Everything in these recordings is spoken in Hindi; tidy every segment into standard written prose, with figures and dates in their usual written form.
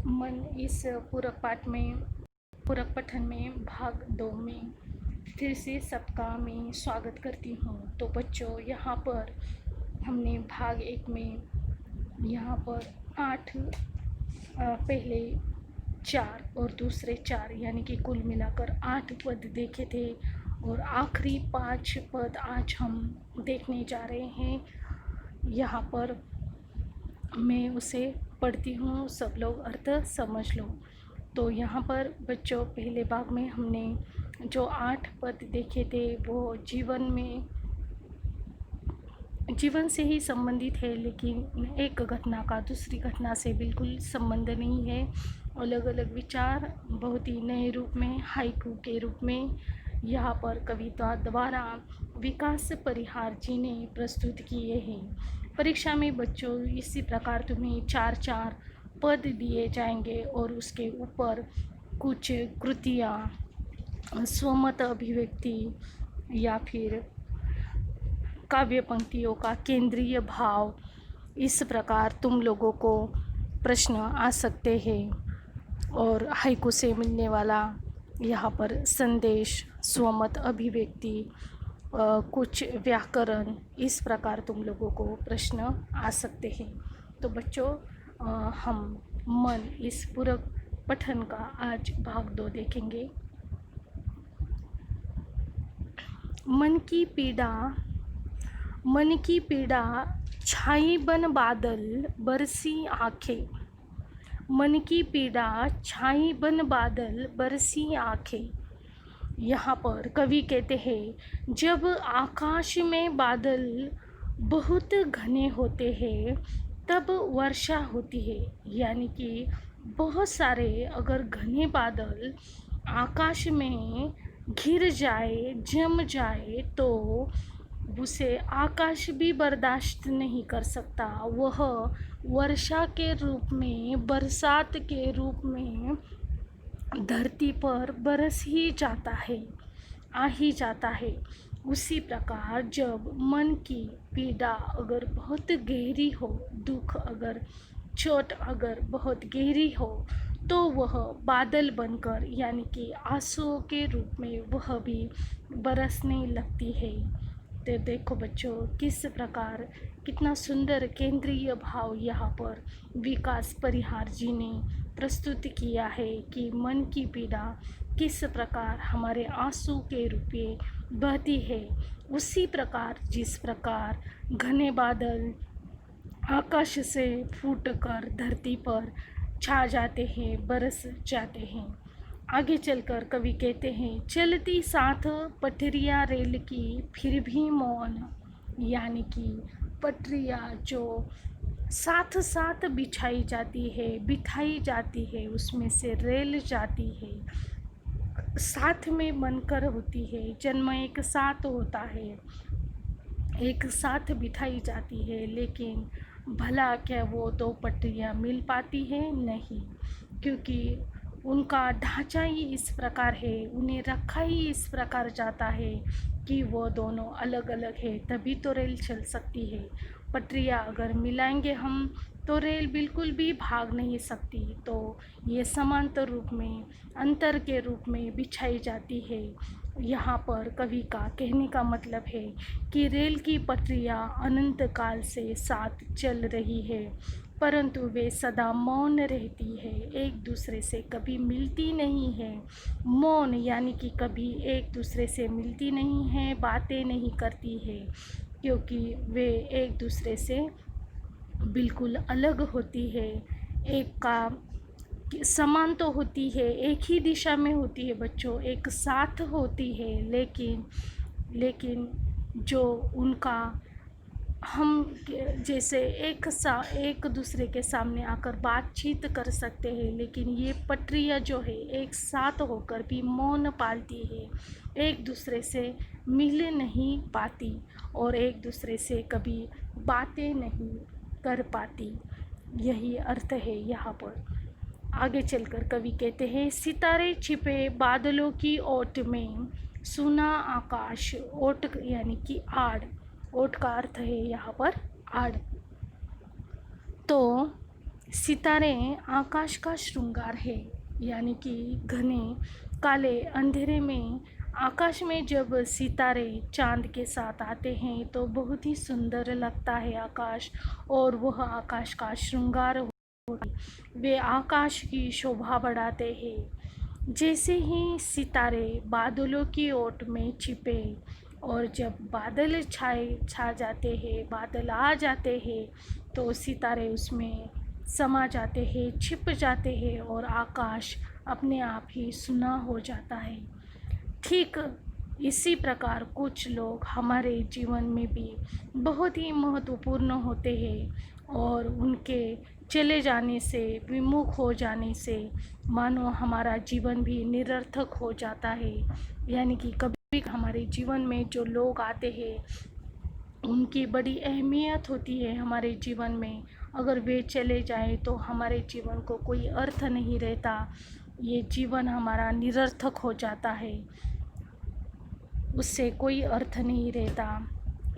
मन इस पूरक पठन में भाग 2 में फिर से सबका मैं स्वागत करती हूँ। तो बच्चों, यहाँ पर हमने भाग 1 में यहाँ पर 8 पहले 4 और दूसरे 4 यानी कि कुल मिलाकर 8 पद देखे थे और आखिरी 5 पद आज हम देखने जा रहे हैं। यहाँ पर मैं उसे पढ़ती हूँ, सब लोग अर्थ समझ लो। तो यहाँ पर बच्चों, पहले भाग में हमने जो 8 पद देखे थे वो जीवन से ही संबंधित है, लेकिन एक घटना का दूसरी घटना से बिल्कुल संबंध नहीं है। अलग अलग विचार बहुत ही नए रूप में, हाइकू के रूप में यहाँ पर कविता द्वारा विकास परिहार जी ने प्रस्तुत किए हैं। परीक्षा में बच्चों इसी प्रकार तुम्हें 4-4 पद दिए जाएंगे और उसके ऊपर कुछ कृतियाँ, स्वमत अभिव्यक्ति या फिर काव्य पंक्तियों का केंद्रीय भाव, इस प्रकार तुम लोगों को प्रश्न आ सकते हैं। और हाइकू से मिलने वाला यहाँ पर संदेश, स्वमत अभिव्यक्ति, कुछ व्याकरण, इस प्रकार तुम लोगों को प्रश्न आ सकते हैं। तो बच्चों, हम मन इस पूरक पठन का आज भाग 2 देखेंगे। मन की पीड़ा छाई बन बादल बरसी आँखें। मन की पीड़ा छाई बन बादल बरसी आँखें। यहाँ पर कवि कहते हैं, जब आकाश में बादल बहुत घने होते हैं तब वर्षा होती है। यानी कि बहुत सारे अगर घने बादल आकाश में घिर जाए, जम जाए, तो उसे आकाश भी बर्दाश्त नहीं कर सकता। वह वर्षा के रूप में, बरसात के रूप में धरती पर बरस ही जाता है, आ ही जाता है। उसी प्रकार जब मन की पीड़ा अगर बहुत गहरी हो, दुख अगर, चोट अगर बहुत गहरी हो, तो वह बादल बनकर यानी कि आंसुओं के रूप में वह भी बरसने लगती है। तो देखो बच्चों, किस प्रकार, कितना सुंदर केंद्रीय भाव यहाँ पर विकास परिहार जी ने प्रस्तुत किया है कि मन की पीड़ा किस प्रकार हमारे आंसू के रूप में बहती है। उसी प्रकार जिस प्रकार घने बादल आकाश से फूटकर धरती पर छा जाते हैं, बरस जाते हैं। आगे चलकर कवि कहते हैं, चलती साथ पटरियाँ रेल की फिर भी मौन। यानी कि पटरियाँ जो साथ साथ बिछाई जाती है, उसमें से रेल जाती है, साथ में बनकर होती है, जन्म एक साथ होता है, एक साथ बिठाई जाती है, लेकिन भला क्या वो दो पटरियाँ मिल पाती हैं? नहीं, क्योंकि उनका ढांचा ही इस प्रकार है, उन्हें रखा ही इस प्रकार जाता है कि वो दोनों अलग अलग है, तभी तो रेल चल सकती है। पटरियाँ अगर मिलाएंगे हम तो रेल बिल्कुल भी भाग नहीं सकती। तो ये समांतर रूप में, अंतर के रूप में बिछाई जाती है। यहाँ पर कवि का कहने का मतलब है कि रेल की पटरियाँ अनंत काल से साथ चल रही है, परंतु वे सदा मौन रहती है, एक दूसरे से कभी मिलती नहीं है। मौन यानी कि कभी एक दूसरे से मिलती नहीं है, बातें नहीं करती है, क्योंकि वे एक दूसरे से बिल्कुल अलग होती है। एक का समान तो होती है, एक ही दिशा में होती है बच्चों, एक साथ होती है, लेकिन जो उनका, हम जैसे एक दूसरे के सामने आकर बातचीत कर सकते हैं, लेकिन ये पटरियाँ जो है एक साथ होकर भी मौन पालती है, एक दूसरे से मिल नहीं पाती और एक दूसरे से कभी बातें नहीं कर पाती। यही अर्थ है यहाँ पर। आगे चलकर कवि कहते हैं, सितारे छिपे बादलों की ओट में, सुना आकाश। ओट यानी कि आड़, ओट का अर्थ है यहाँ पर आड़। तो सितारे आकाश का श्रृंगार है, यानी कि घने काले अंधेरे में आकाश में जब सितारे चांद के साथ आते हैं तो बहुत ही सुंदर लगता है आकाश। और वह आकाश का श्रृंगार वे आकाश की शोभा बढ़ाते हैं। जैसे ही सितारे बादलों की ओट में छिपे और जब बादल छा जाते हैं, बादल आ जाते हैं, तो सितारे उसमें समा जाते हैं, छिप जाते हैं और आकाश अपने आप ही सुना हो जाता है। ठीक इसी प्रकार कुछ लोग हमारे जीवन में भी बहुत ही महत्वपूर्ण होते हैं और उनके चले जाने से, विमुख हो जाने से मानो हमारा जीवन भी निरर्थक हो जाता है। यानी कि कभी हमारे जीवन में जो लोग आते हैं उनकी बड़ी अहमियत होती है हमारे जीवन में। अगर वे चले जाएं तो हमारे जीवन को कोई अर्थ नहीं रहता, ये जीवन हमारा निरर्थक हो जाता है, उससे कोई अर्थ नहीं रहता।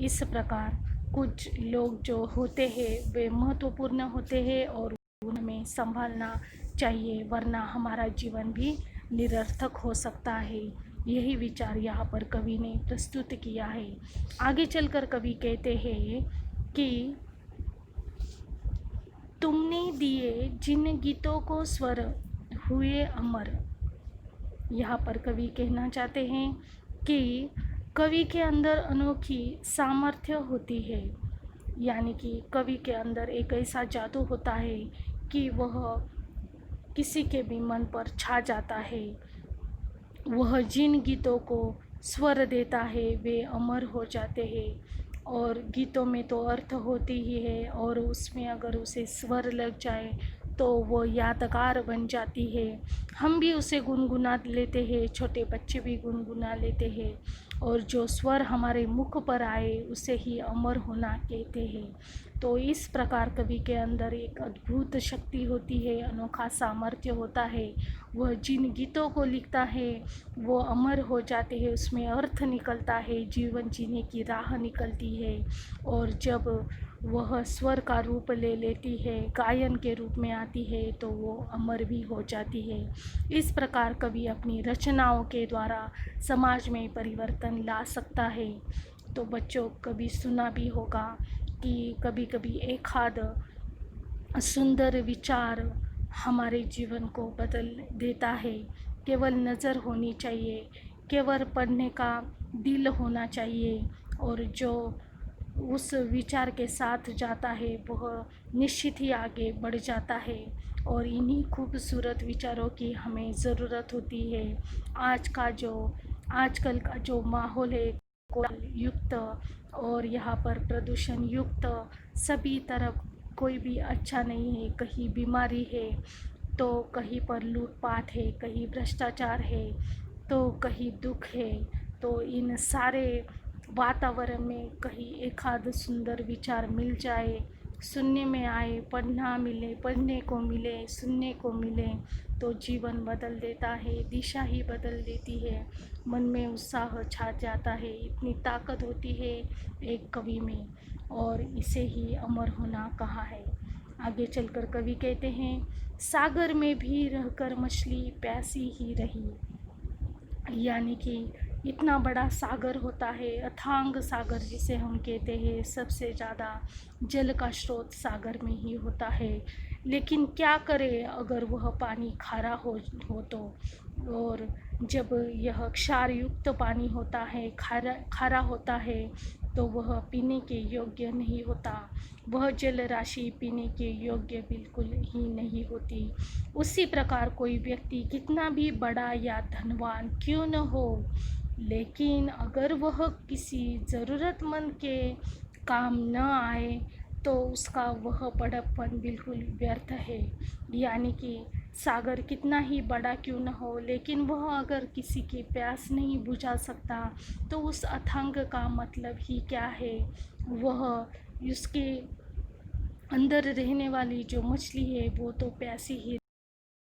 इस प्रकार कुछ लोग जो होते हैं वे महत्वपूर्ण होते हैं और उन्हें संभालना चाहिए, वरना हमारा जीवन भी निरर्थक हो सकता है। यही विचार यहाँ पर कवि ने प्रस्तुत किया है। आगे चलकर कवि कहते हैं कि तुमने दिए जिन गीतों को स्वर हुए अमर। यहाँ पर कवि कहना चाहते हैं कि कवि के अंदर अनोखी सामर्थ्य होती है, यानी कि कवि के अंदर एक ऐसा जादू होता है कि वह किसी के भी मन पर छा जाता है। वह जिन गीतों को स्वर देता है वे अमर हो जाते हैं। और गीतों में तो अर्थ होती ही है और उसमें अगर उसे स्वर लग जाए तो वो यादगार बन जाती है। हम भी उसे गुनगुना लेते हैं, छोटे बच्चे भी गुनगुना लेते हैं और जो स्वर हमारे मुख पर आए उसे ही अमर होना कहते हैं। तो इस प्रकार कवि के अंदर एक अद्भुत शक्ति होती है, अनोखा सामर्थ्य होता है। वह जिन गीतों को लिखता है वो अमर हो जाते हैं, उसमें अर्थ निकलता है, जीवन जीने की राह निकलती है। और जब वह स्वर का रूप ले लेती है, गायन के रूप में आती है, तो वो अमर भी हो जाती है। इस प्रकार कवि अपनी रचनाओं के द्वारा समाज में परिवर्तन ला सकता है। तो बच्चों, कभी सुना भी होगा कि कभी कभी एक आध सुंदर विचार हमारे जीवन को बदल देता है। केवल नज़र होनी चाहिए, केवल पढ़ने का दिल होना चाहिए और जो उस विचार के साथ जाता है वह निश्चित ही आगे बढ़ जाता है। और इन्हीं खूबसूरत विचारों की हमें ज़रूरत होती है। आजकल का जो माहौल है युक्त और यहाँ पर प्रदूषण युक्त, सभी तरफ कोई भी अच्छा नहीं है। कहीं बीमारी है तो कहीं पर लूटपाट है, कहीं भ्रष्टाचार है तो कहीं दुख है। तो इन सारे वातावरण में कहीं एक आध सुंदर विचार मिल जाए, सुनने में आए, पढ़ने को मिले, सुनने को मिले, तो जीवन बदल देता है, दिशा ही बदल देती है, मन में उत्साह छा जाता है। इतनी ताकत होती है एक कवि में और इसे ही अमर होना कहा है। आगे चलकर कवि कहते हैं, सागर में भी रहकर मछली प्यासी ही रही। यानी कि इतना बड़ा सागर होता है, अथांग सागर जिसे हम कहते हैं, सबसे ज़्यादा जल का स्रोत सागर में ही होता है। लेकिन क्या करे अगर वह पानी खारा हो तो। और जब यह क्षार युक्त पानी होता है, खारा होता है, तो वह पीने के योग्य नहीं होता। वह जल राशि पीने के योग्य बिल्कुल ही नहीं होती। उसी प्रकार कोई व्यक्ति कितना भी बड़ा या धनवान क्यों न हो, लेकिन अगर वह किसी ज़रूरतमंद के काम न आए तो उसका वह बड़प्पन बिल्कुल व्यर्थ है। यानी कि सागर कितना ही बड़ा क्यों न हो, लेकिन वह अगर किसी की प्यास नहीं बुझा सकता तो उस अथांग का मतलब ही क्या है। वह उसके अंदर रहने वाली जो मछली है वो तो प्यासी ही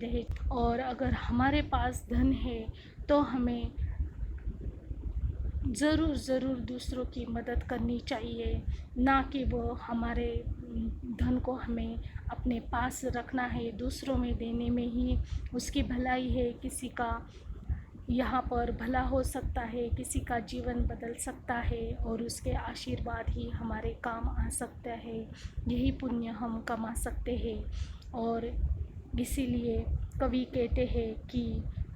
रहे। और अगर हमारे पास धन है तो हमें ज़रूर दूसरों की मदद करनी चाहिए, ना कि वो हमारे धन को हमें अपने पास रखना है, दूसरों में देने में ही उसकी भलाई है। किसी का यहाँ पर भला हो सकता है, किसी का जीवन बदल सकता है और उसके आशीर्वाद ही हमारे काम आ सकता है। यही पुण्य हम कमा सकते हैं और इसीलिए कवि कहते हैं कि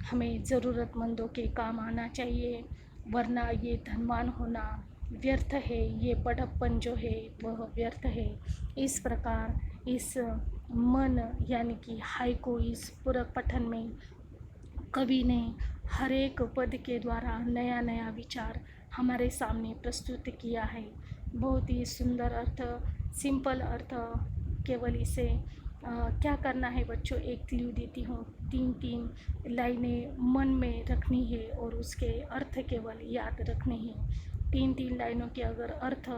हमें ज़रूरतमंदों के काम आना चाहिए, वरना ये धनवान होना व्यर्थ है, ये बड़प्पन जो है वह व्यर्थ है। इस प्रकार इस मन यानी कि हाइकु इस पूरक पठन में कवि ने हर एक पद के द्वारा नया नया विचार हमारे सामने प्रस्तुत किया है। बहुत ही सुंदर अर्थ, सिंपल अर्थ। केवल इसे क्या करना है बच्चों, एक क्लू देती हूँ, 3 लाइनें मन में रखनी है और उसके अर्थ केवल याद रखने हैं। 3 लाइनों के अगर अर्थ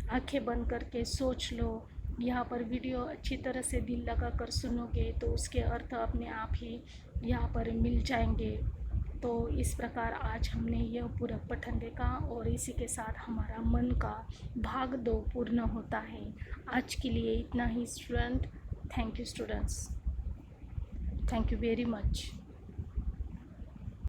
आंखें बंद करके सोच लो, यहाँ पर वीडियो अच्छी तरह से दिल लगा कर सुनोगे तो उसके अर्थ अपने आप ही यहाँ पर मिल जाएंगे। तो इस प्रकार आज हमने यह पूरा पठन देखा और इसी के साथ हमारा मन का भाग 2 पूर्ण होता है। आज के लिए इतना ही student. Thank you students, thank you very much.